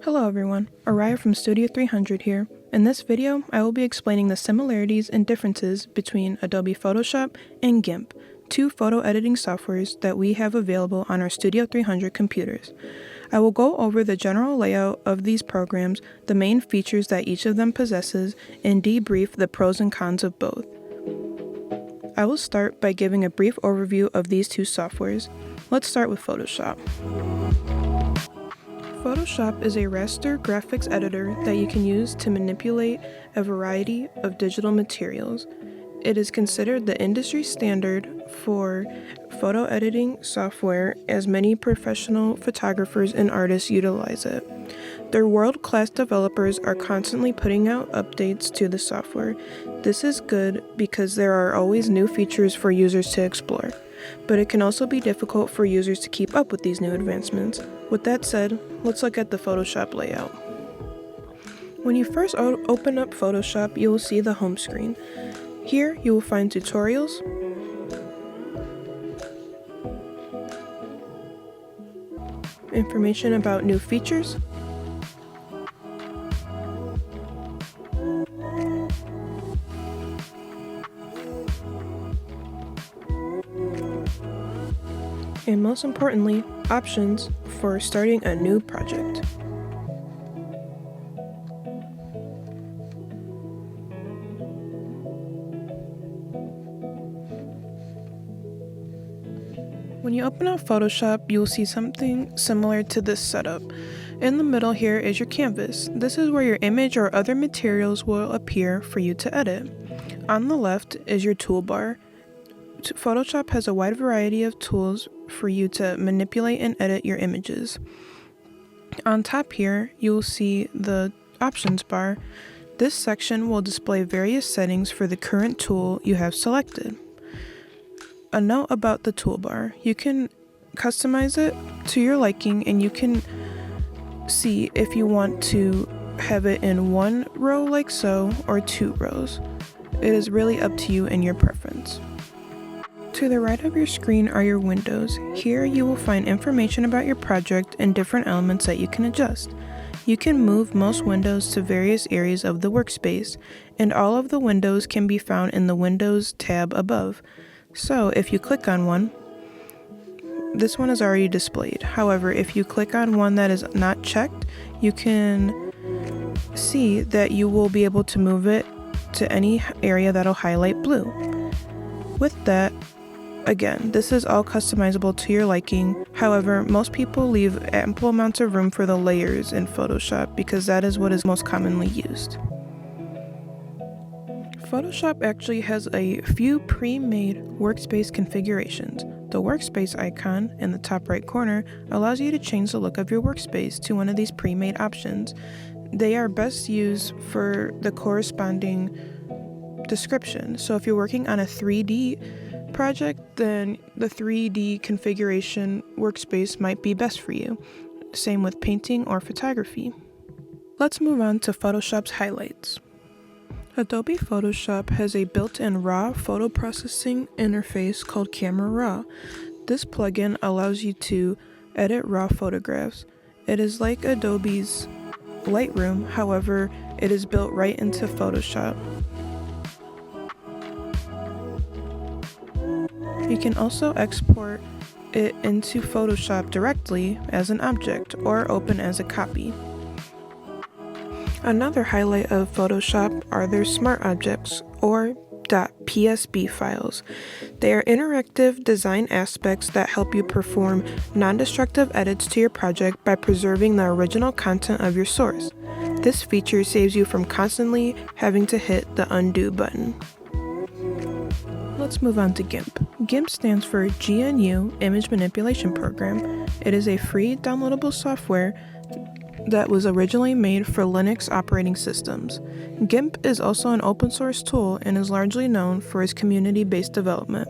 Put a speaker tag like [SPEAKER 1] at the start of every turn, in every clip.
[SPEAKER 1] Hello everyone, Araya from Studio 300 here. In this video, I will be explaining the similarities and differences between Adobe Photoshop and Gimp, two photo editing softwares that we have available on our Studio 300 computers. I will go over the general layout of these programs, the main features that each of them possesses, and debrief the pros and cons of both. I will start by giving a brief overview of these two softwares. Let's start with Photoshop. Photoshop is a raster graphics editor that you can use to manipulate a variety of digital materials. It is considered the industry standard for photo editing software, as many professional photographers and artists utilize it. Their world-class developers are constantly putting out updates to the software. This is good because there are always new features for users to explore, but it can also be difficult for users to keep up with these new advancements. With that said, let's look at the Photoshop layout. When you first open up Photoshop, you will see the home screen. Here you will find tutorials, information about new features, and most importantly, options for starting a new project. When you open up Photoshop, you will see something similar to this setup. In the middle here is your canvas. This is where your image or other materials will appear for you to edit. On the left is your toolbar. Photoshop has a wide variety of tools for you to manipulate and edit your images. On top here, you will see the options bar. This section will display various settings for the current tool you have selected. A note about the toolbar: you can customize it to your liking, and you can see if you want to have it in one row like so, or two rows. It is really up to you and your preference. To the right of your screen are your windows. Here you will find information about your project and different elements that you can adjust. You can move most windows to various areas of the workspace, and all of the windows can be found in the Windows tab above. So if you click on one, this one is already displayed. However, if you click on one that is not checked, you can see that you will be able to move it to any area that'll highlight blue. With that, again, this is all customizable to your liking. However, most people leave ample amounts of room for the layers in Photoshop because that is what is most commonly used. Photoshop actually has a few pre-made workspace configurations. The workspace icon in the top right corner allows you to change the look of your workspace to one of these pre-made options. They are best used for the corresponding description. So if you're working on a 3D project, then the 3D configuration workspace might be best for you. Same with painting or photography. Let's move on to Photoshop's highlights. Adobe Photoshop has a built-in RAW photo processing interface called Camera Raw. This plugin allows you to edit RAW photographs. It is like Adobe's Lightroom, however, it is built right into Photoshop. You can also export it into Photoshop directly as an object or open as a copy. Another highlight of Photoshop are their Smart Objects, or .psb files. They are interactive design aspects that help you perform non-destructive edits to your project by preserving the original content of your source. This feature saves you from constantly having to hit the undo button. Let's move on to Gimp. Gimp stands for GNU Image Manipulation Program. It is a free downloadable software that was originally made for Linux operating systems. Gimp is also an open source tool and is largely known for its community-based development.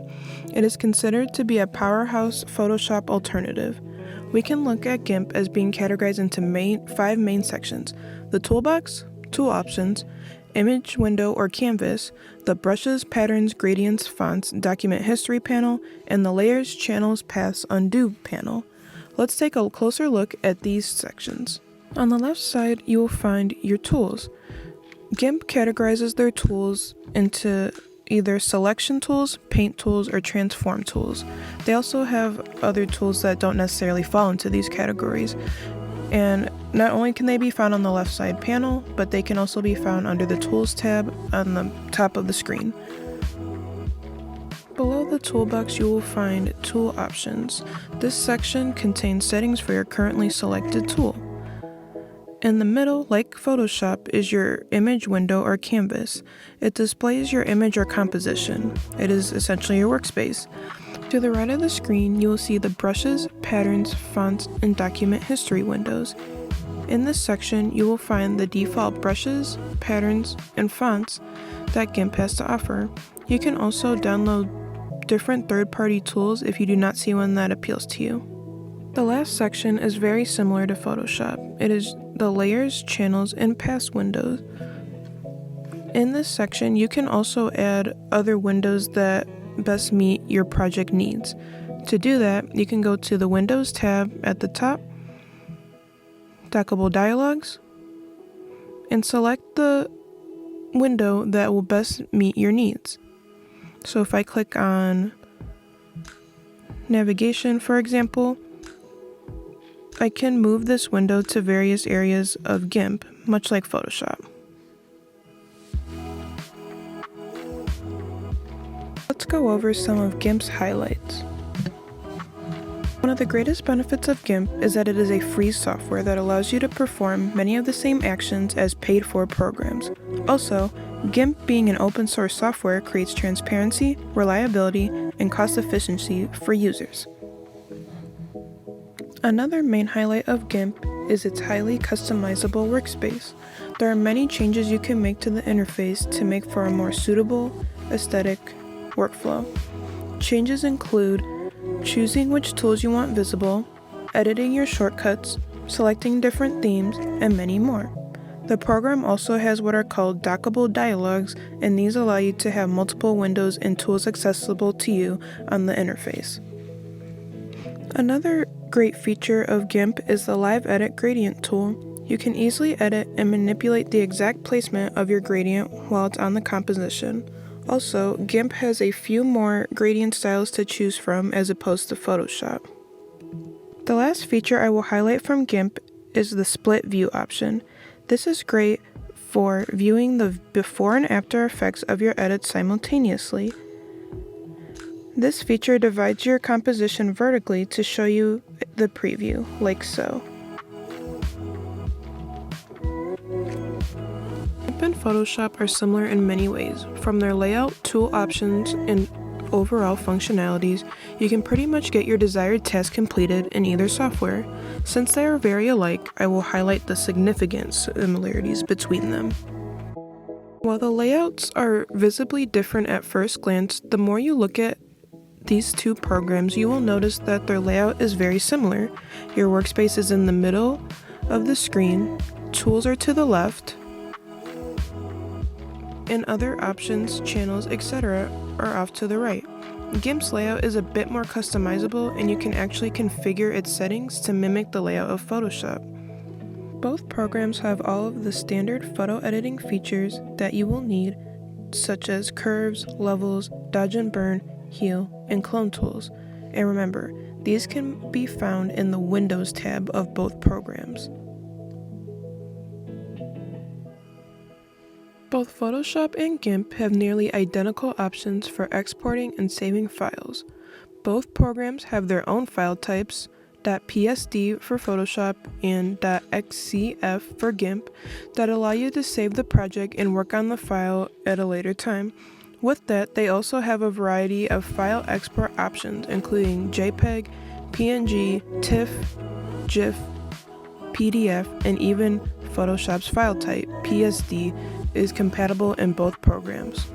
[SPEAKER 1] It is considered to be a powerhouse Photoshop alternative. We can look at Gimp as being categorized into five main sections: the toolbox, tool options, image window or canvas, the brushes, patterns, gradients, fonts, document history panel, and the layers, channels, paths, undo panel. Let's take a closer look at these sections. On the left side, you will find your tools. Gimp categorizes their tools into either selection tools, paint tools, or transform tools. They also have other tools that don't necessarily fall into these categories. And not only can they be found on the left side panel, but they can also be found under the Tools tab on the top of the screen. Below the toolbox, you will find Tool Options. This section contains settings for your currently selected tool. In the middle, like Photoshop, is your image window or canvas. It displays your image or composition. It is essentially your workspace. To the right of the screen, you will see the brushes, patterns, fonts, and document history windows. In this section, you will find the default brushes, patterns, and fonts that Gimp has to offer. You can also download different third-party tools if you do not see one that appeals to you. The last section is very similar to Photoshop. It is the layers, channels, and paths windows. In this section, you can also add other windows that best meet your project needs. To do that, you can go to the Windows tab at the top, Dockable Dialogues, and select the window that will best meet your needs. So if I click on Navigation, for example, I can move this window to various areas of Gimp, much like Photoshop. Let's go over some of Gimp's highlights. One of the greatest benefits of Gimp is that it is a free software that allows you to perform many of the same actions as paid-for programs. Also, Gimp being an open source software creates transparency, reliability, and cost efficiency for users. Another main highlight of Gimp is its highly customizable workspace. There are many changes you can make to the interface to make for a more suitable, aesthetic workflow. Changes include choosing which tools you want visible, editing your shortcuts, selecting different themes, and many more. The program also has what are called dockable dialogues, and these allow you to have multiple windows and tools accessible to you on the interface. Another great feature of Gimp is the Live Edit Gradient tool. You can easily edit and manipulate the exact placement of your gradient while it's on the composition. Also, Gimp has a few more gradient styles to choose from as opposed to Photoshop. The last feature I will highlight from Gimp is the split view option. This is great for viewing the before and after effects of your edits simultaneously. This feature divides your composition vertically to show you the preview, like so. Gimp and Photoshop are similar in many ways. From their layout, tool options, and overall functionalities, you can pretty much get your desired task completed in either software. Since they are very alike, I will highlight the significant similarities between them. While the layouts are visibly different at first glance, the more you look at these two programs, you will notice that their layout is very similar. Your workspace is in the middle of the screen, tools are to the left, and other options, channels, etc. are off to the right. Gimp's layout is a bit more customizable, and you can actually configure its settings to mimic the layout of Photoshop. Both programs have all of the standard photo editing features that you will need, such as curves, levels, dodge and burn, heal, and clone tools. And remember, these can be found in the Windows tab of both programs. Both Photoshop and Gimp have nearly identical options for exporting and saving files. Both programs have their own file types, .psd for Photoshop and .xcf for Gimp, that allow you to save the project and work on the file at a later time. With that, they also have a variety of file export options, including JPEG, PNG, TIFF, GIF, PDF, and even Photoshop's file type, PSD, is compatible in both programs.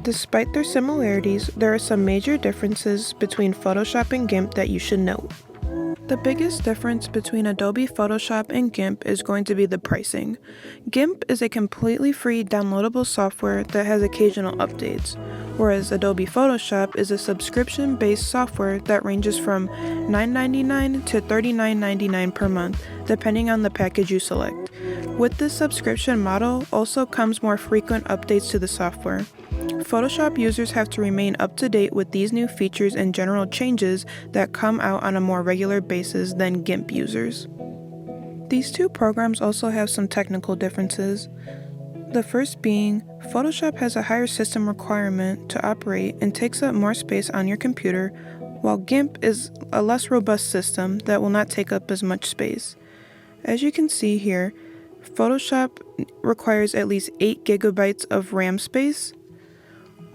[SPEAKER 1] Despite their similarities, there are some major differences between Photoshop and Gimp that you should note. The biggest difference between Adobe Photoshop and Gimp is going to be the pricing. Gimp is a completely free downloadable software that has occasional updates, whereas Adobe Photoshop is a subscription-based software that ranges from $9.99 to $39.99 per month, depending on the package you select. With this subscription model also comes more frequent updates to the software. Photoshop users have to remain up to date with these new features and general changes that come out on a more regular basis than Gimp users. These two programs also have some technical differences. The first being, Photoshop has a higher system requirement to operate and takes up more space on your computer, while Gimp is a less robust system that will not take up as much space. As you can see here, Photoshop requires at least 8 gigabytes of RAM space,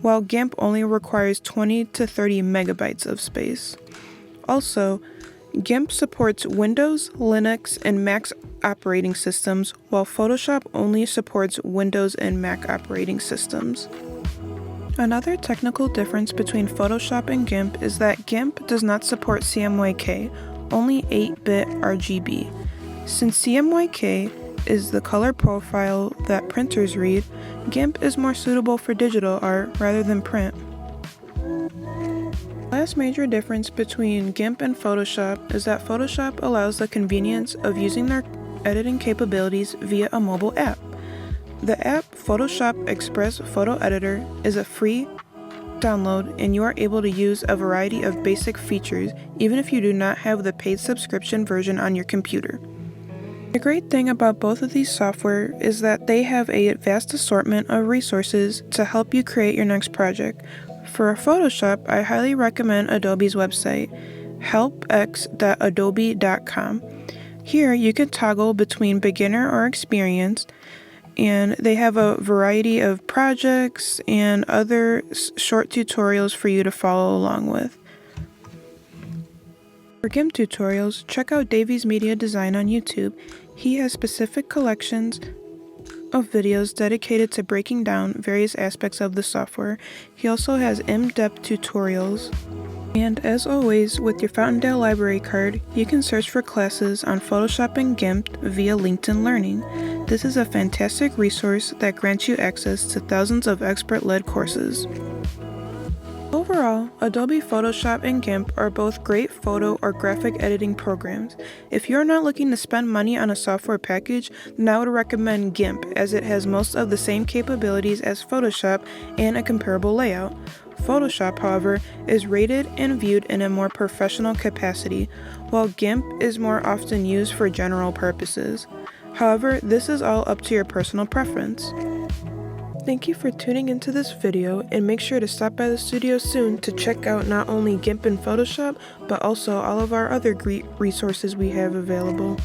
[SPEAKER 1] while Gimp only requires 20 to 30 megabytes of space. Also, Gimp supports Windows, Linux, and Mac operating systems, while Photoshop only supports Windows and Mac operating systems. Another technical difference between Photoshop and Gimp is that Gimp does not support CMYK, only 8-bit RGB. Since CMYK is the color profile that printers read, Gimp is more suitable for digital art rather than print. The last major difference between Gimp and Photoshop is that Photoshop allows the convenience of using their editing capabilities via a mobile app. The app Photoshop Express Photo Editor is a free download, and you are able to use a variety of basic features even if you do not have the paid subscription version on your computer. The great thing about both of these software is that they have a vast assortment of resources to help you create your next project. For Photoshop, I highly recommend Adobe's website, helpx.adobe.com. Here you can toggle between beginner or experienced, and they have a variety of projects and other short tutorials for you to follow along with. For Gimp tutorials, check out Davies Media Design on YouTube. He has specific collections of videos dedicated to breaking down various aspects of the software. He also has in-depth tutorials. And as always, with your Fountaindale library card, you can search for classes on Photoshop and Gimp via LinkedIn Learning. This is a fantastic resource that grants you access to thousands of expert-led courses. Overall, Adobe Photoshop and Gimp are both great photo or graphic editing programs. If you're not looking to spend money on a software package, then I would recommend Gimp, as it has most of the same capabilities as Photoshop and a comparable layout. Photoshop, however, is rated and viewed in a more professional capacity, while Gimp is more often used for general purposes. However, this is all up to your personal preference. Thank you for tuning into this video, and make sure to stop by the studio soon to check out not only Gimp and Photoshop, but also all of our other great resources we have available.